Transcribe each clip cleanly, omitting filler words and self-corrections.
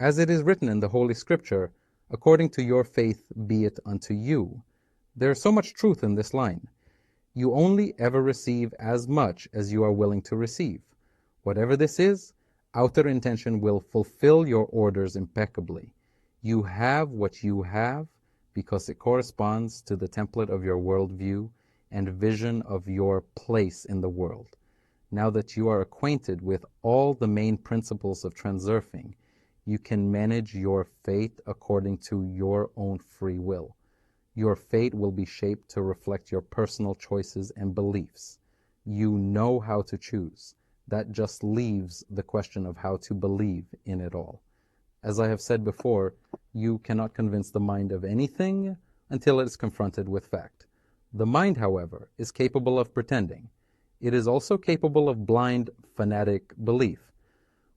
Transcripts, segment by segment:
As it is written in the Holy Scripture, according to your faith be it unto you. There is so much truth in this line. You only ever receive as much as you are willing to receive. Whatever this is, outer intention will fulfill your orders impeccably. You have what you have because it corresponds to the template of your worldview and vision of your place in the world. Now that you are acquainted with all the main principles of transurfing, you can manage your fate according to your own free will. Your fate will be shaped to reflect your personal choices and beliefs. You know how to choose. That just leaves the question of how to believe in it all. As I have said before, you cannot convince the mind of anything until it is confronted with fact. The mind, however, is capable of pretending. It is also capable of blind, fanatic belief,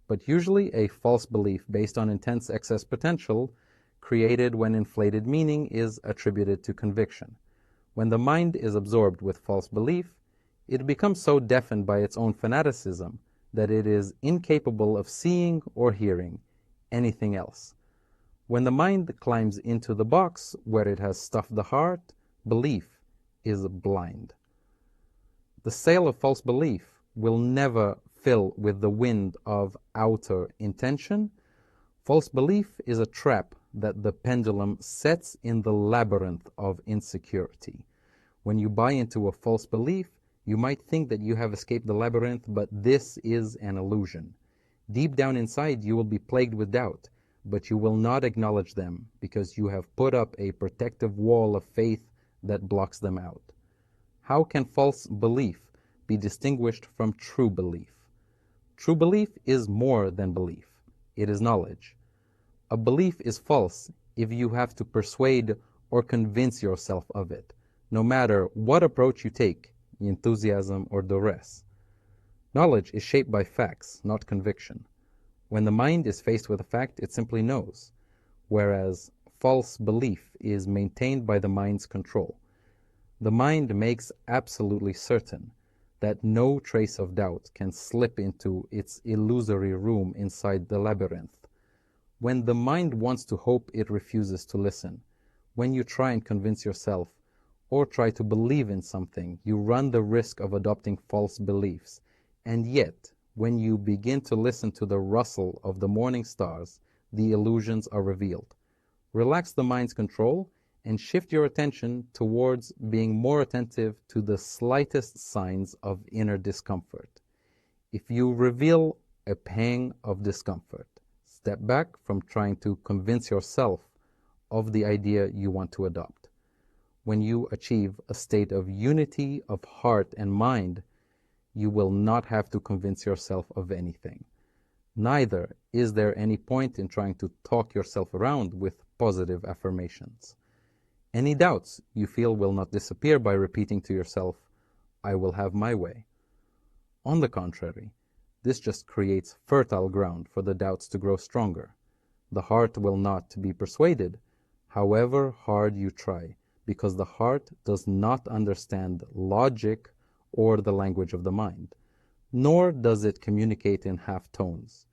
but usually a false belief based on intense excess potential created when inflated meaning is attributed to conviction. When the mind is absorbed with false belief, it becomes so deafened by its own fanaticism that it is incapable of seeing or hearing anything else. When the mind climbs into the box where it has stuffed the heart, belief is blind. The sail of false belief will never fill with the wind of outer intention. False belief is a trap that the pendulum sets in the labyrinth of insecurity. When you buy into a false belief, you might think that you have escaped the labyrinth, but this is an illusion. Deep down inside, you will be plagued with doubt, but you will not acknowledge them because you have put up a protective wall of faith that blocks them out. How can false belief be distinguished from true belief? True belief is more than belief. It is knowledge. A belief is false if you have to persuade or convince yourself of it, no matter what approach you take, enthusiasm or duress. Knowledge is shaped by facts, not conviction. When the mind is faced with a fact, it simply knows, whereas false belief is maintained by the mind's control. The mind makes absolutely certain that no trace of doubt can slip into its illusory room inside the labyrinth. When the mind wants to hope, it refuses to listen. When you try and convince yourself or try to believe in something, you run the risk of adopting false beliefs. And yet, when you begin to listen to the rustle of the morning stars, the illusions are revealed. Relax the mind's control and shift your attention towards being more attentive to the slightest signs of inner discomfort. If you reveal a pang of discomfort, step back from trying to convince yourself of the idea you want to adopt. When you achieve a state of unity of heart and mind, you will not have to convince yourself of anything. Neither is there any point in trying to talk yourself around with positive affirmations. Any doubts you feel will not disappear by repeating to yourself, I will have my way. On the contrary, this just creates fertile ground for the doubts to grow stronger. The heart will not be persuaded, however hard you try, because the heart does not understand logic or the language of the mind, nor does it communicate in half tones.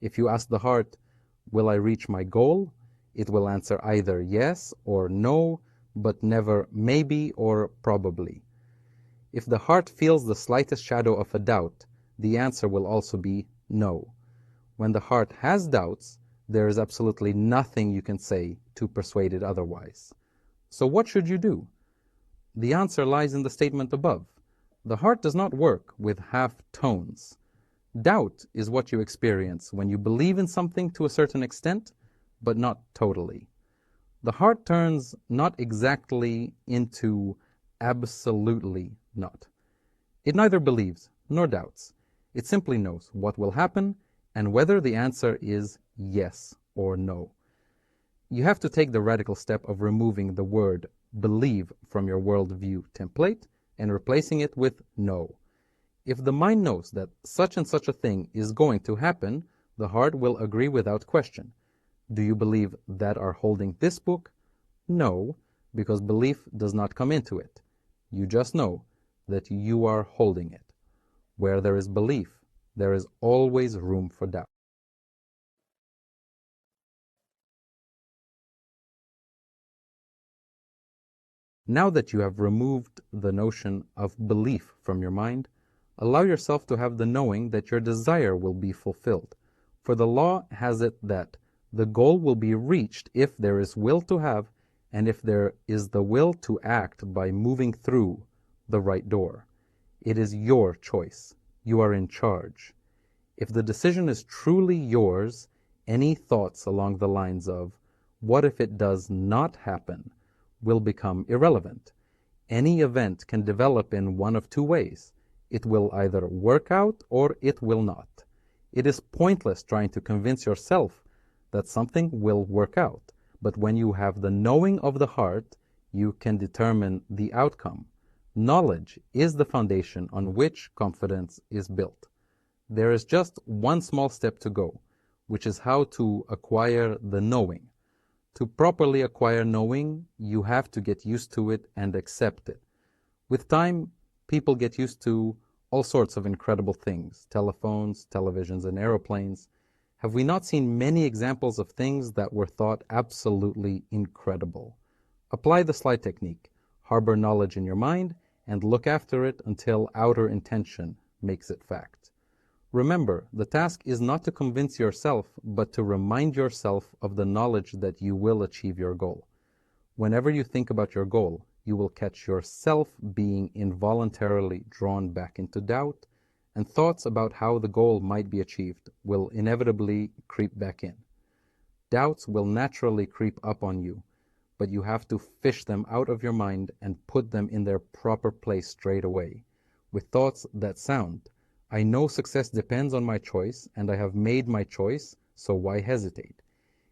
If you ask the heart, will I reach my goal? It will answer either yes or no, but never maybe or probably. If the heart feels the slightest shadow of a doubt, the answer will also be no. When the heart has doubts, there is absolutely nothing you can say to persuade it otherwise. So what should you do? The answer lies in the statement above. The heart does not work with half tones. Doubt is what you experience when you believe in something to a certain extent, but not totally. The heart turns not exactly into absolutely not. It neither believes nor doubts. It simply knows what will happen and whether the answer is yes or no. You have to take the radical step of removing the word believe from your worldview template and replacing it with no. If the mind knows that such and such a thing is going to happen, the heart will agree without question. Do you believe that are holding this book? No, because belief does not come into it. You just know that you are holding it. Where there is belief, there is always room for doubt. Now that you have removed the notion of belief from your mind, allow yourself to have the knowing that your desire will be fulfilled. For the law has it that the goal will be reached if there is will to have, and if there is the will to act by moving through the right door. It is your choice. You are in charge. If the decision is truly yours, any thoughts along the lines of, what if it does not happen, will become irrelevant. Any event can develop in one of two ways. It will either work out or it will not. It is pointless trying to convince yourself that something will work out, but when you have the knowing of the heart, you can determine the outcome. Knowledge is the foundation on which confidence is built. There is just one small step to go, which is how to acquire the knowing. To properly acquire knowing, you have to get used to it and accept it. With time, people get used to all sorts of incredible things: telephones, televisions, and aeroplanes. Have we not seen many examples of things that were thought absolutely incredible? Apply the slide technique. Harbor knowledge in your mind and look after it until outer intention makes it fact. Remember, the task is not to convince yourself, but to remind yourself of the knowledge that you will achieve your goal. Whenever you think about your goal, you will catch yourself being involuntarily drawn back into doubt, and thoughts about how the goal might be achieved will inevitably creep back in. Doubts will naturally creep up on you, but you have to fish them out of your mind and put them in their proper place straight away, with thoughts that sound, I know success depends on my choice, and I have made my choice, so why hesitate?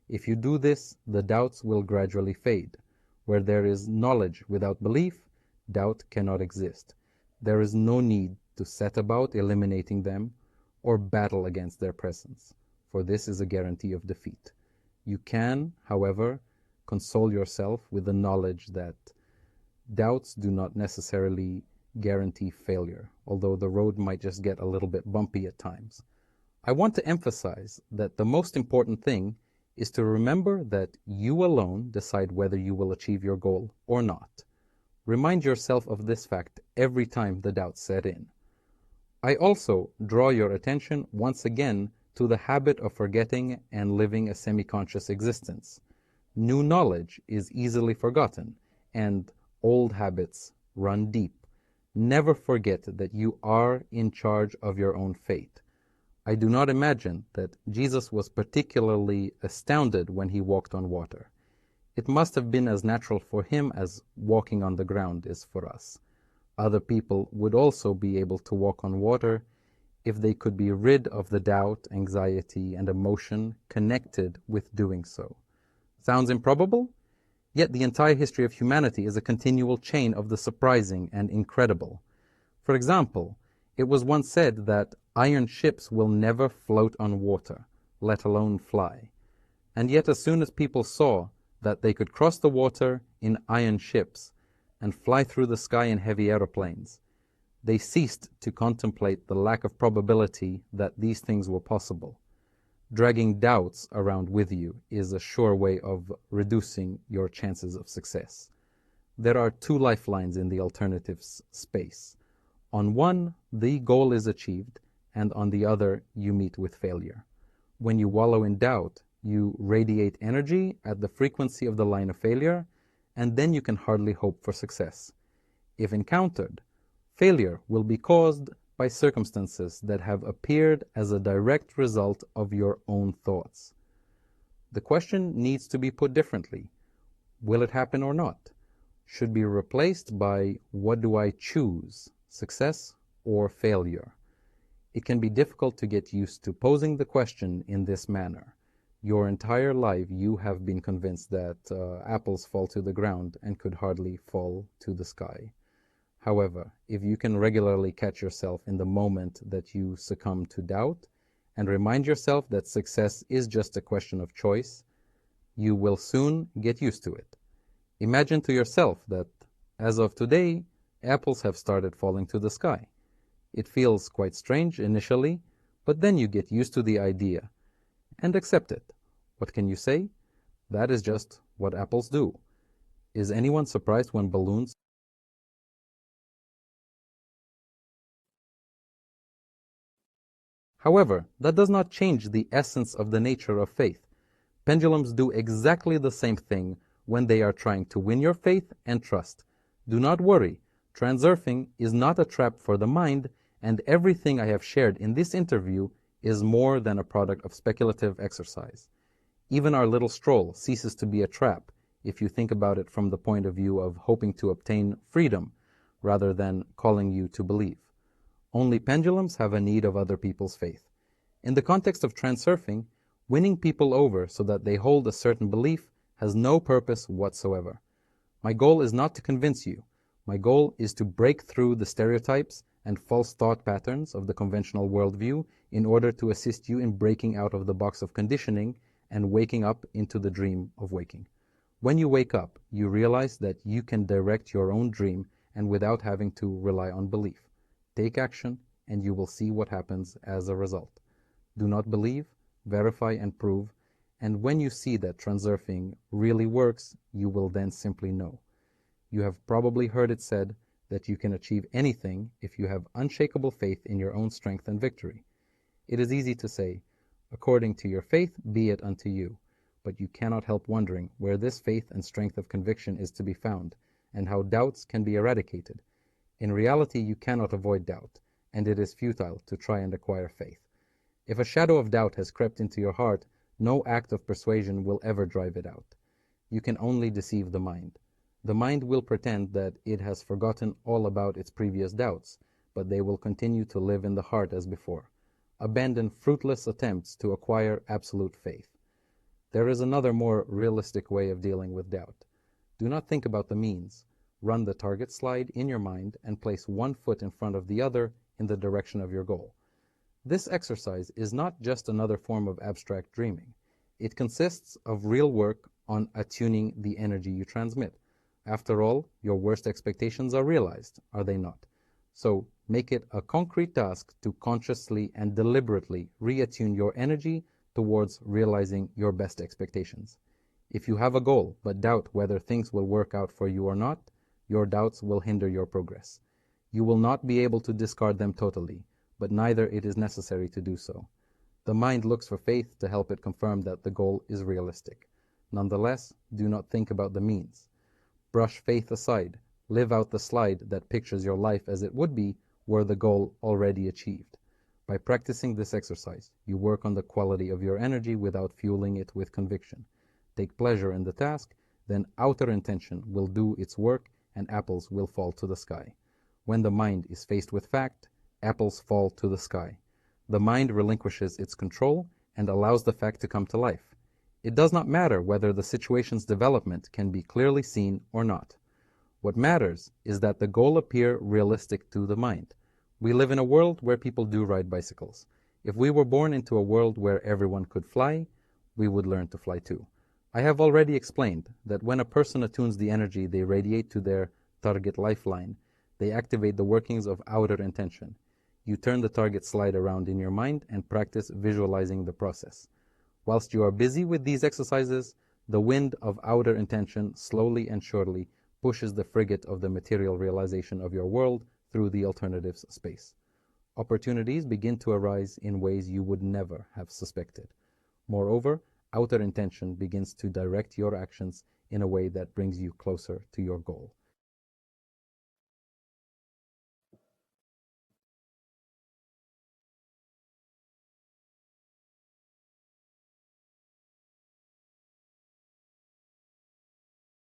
If you do this, the doubts will gradually fade. Where there is knowledge without belief, doubt cannot exist. There is no need to set about eliminating them or battle against their presence, for this is a guarantee of defeat. You can, however, console yourself with the knowledge that doubts do not necessarily guarantee failure, although the road might just get a little bit bumpy at times. I want to emphasize that the most important thing is to remember that you alone decide whether you will achieve your goal or not. Remind yourself of this fact every time the doubts set in. I also draw your attention once again to the habit of forgetting and living a semi-conscious existence. New knowledge is easily forgotten, and old habits run deep. Never forget that you are in charge of your own fate. I do not imagine that Jesus was particularly astounded when he walked on water. It must have been as natural for him as walking on the ground is for us. Other people would also be able to walk on water if they could be rid of the doubt, anxiety, and emotion connected with doing so. Sounds improbable? Yet the entire history of humanity is a continual chain of the surprising and incredible. For example, it was once said that iron ships will never float on water, let alone fly. And yet as soon as people saw that they could cross the water in iron ships and fly through the sky in heavy aeroplanes, they ceased to contemplate the lack of probability that these things were possible. Dragging doubts around with you is a sure way of reducing your chances of success. There are two lifelines in the alternatives space. On one, the goal is achieved, and on the other, you meet with failure. When you wallow in doubt, you radiate energy at the frequency of the line of failure, and then you can hardly hope for success. If encountered, failure will be caused by circumstances that have appeared as a direct result of your own thoughts. The question needs to be put differently. Will it happen or not? Should be replaced by, what do I choose, success or failure? It can be difficult to get used to posing the question in this manner. Your entire life you have been convinced that apples fall to the ground and could hardly fall to the sky. However, if you can regularly catch yourself in the moment that you succumb to doubt and remind yourself that success is just a question of choice, you will soon get used to it. Imagine to yourself that, as of today, apples have started falling to the sky. It feels quite strange initially, but then you get used to the idea and accept it. What can you say? That is just what apples do. Is anyone surprised when balloons? However, that does not change the essence of the nature of faith. Pendulums do exactly the same thing when they are trying to win your faith and trust. Do not worry, transurfing is not a trap for the mind, and everything I have shared in this interview is more than a product of speculative exercise. Even our little stroll ceases to be a trap if you think about it from the point of view of hoping to obtain freedom rather than calling you to believe. Only pendulums have a need of other people's faith. In the context of transurfing, winning people over so that they hold a certain belief has no purpose whatsoever. My goal is not to convince you. My goal is to break through the stereotypes and false thought patterns of the conventional worldview in order to assist you in breaking out of the box of conditioning and waking up into the dream of waking. When you wake up, you realize that you can direct your own dream and without having to rely on belief. Take action, and you will see what happens as a result. Do not believe, verify and prove, and when you see that transurfing really works, you will then simply know. You have probably heard it said that you can achieve anything if you have unshakable faith in your own strength and victory. It is easy to say, according to your faith, be it unto you, but you cannot help wondering where this faith and strength of conviction is to be found, and how doubts can be eradicated. In reality, you cannot avoid doubt, and it is futile to try and acquire faith. If a shadow of doubt has crept into your heart, no act of persuasion will ever drive it out. You can only deceive the mind. The mind will pretend that it has forgotten all about its previous doubts, but they will continue to live in the heart as before. Abandon fruitless attempts to acquire absolute faith. There is another more realistic way of dealing with doubt. Do not think about the means. Run the target slide in your mind and place one foot in front of the other in the direction of your goal. This exercise is not just another form of abstract dreaming. It consists of real work on attuning the energy you transmit. After all, your worst expectations are realized, are they not? So make it a concrete task to consciously and deliberately reattune your energy towards realizing your best expectations. If you have a goal but doubt whether things will work out for you or not, your doubts will hinder your progress. You will not be able to discard them totally, but neither it is necessary to do so. The mind looks for faith to help it confirm that the goal is realistic. Nonetheless, do not think about the means. Brush faith aside. Live out the slide that pictures your life as it would be were the goal already achieved. By practicing this exercise, you work on the quality of your energy without fueling it with conviction. Take pleasure in the task, then outer intention will do its work and apples will fall to the sky. When the mind is faced with fact, apples fall to the sky. The mind relinquishes its control and allows the fact to come to life. It does not matter whether the situation's development can be clearly seen or not. What matters is that the goal appear realistic to the mind. We live in a world where people do ride bicycles. If we were born into a world where everyone could fly, we would learn to fly too. I have already explained that when a person attunes the energy they radiate to their target lifeline, they activate the workings of outer intention. You turn the target slide around in your mind and practice visualizing the process. Whilst you are busy with these exercises, the wind of outer intention slowly and surely pushes the frigate of the material realization of your world through the alternatives space. Opportunities begin to arise in ways you would never have suspected. Moreover, outer intention begins to direct your actions in a way that brings you closer to your goal.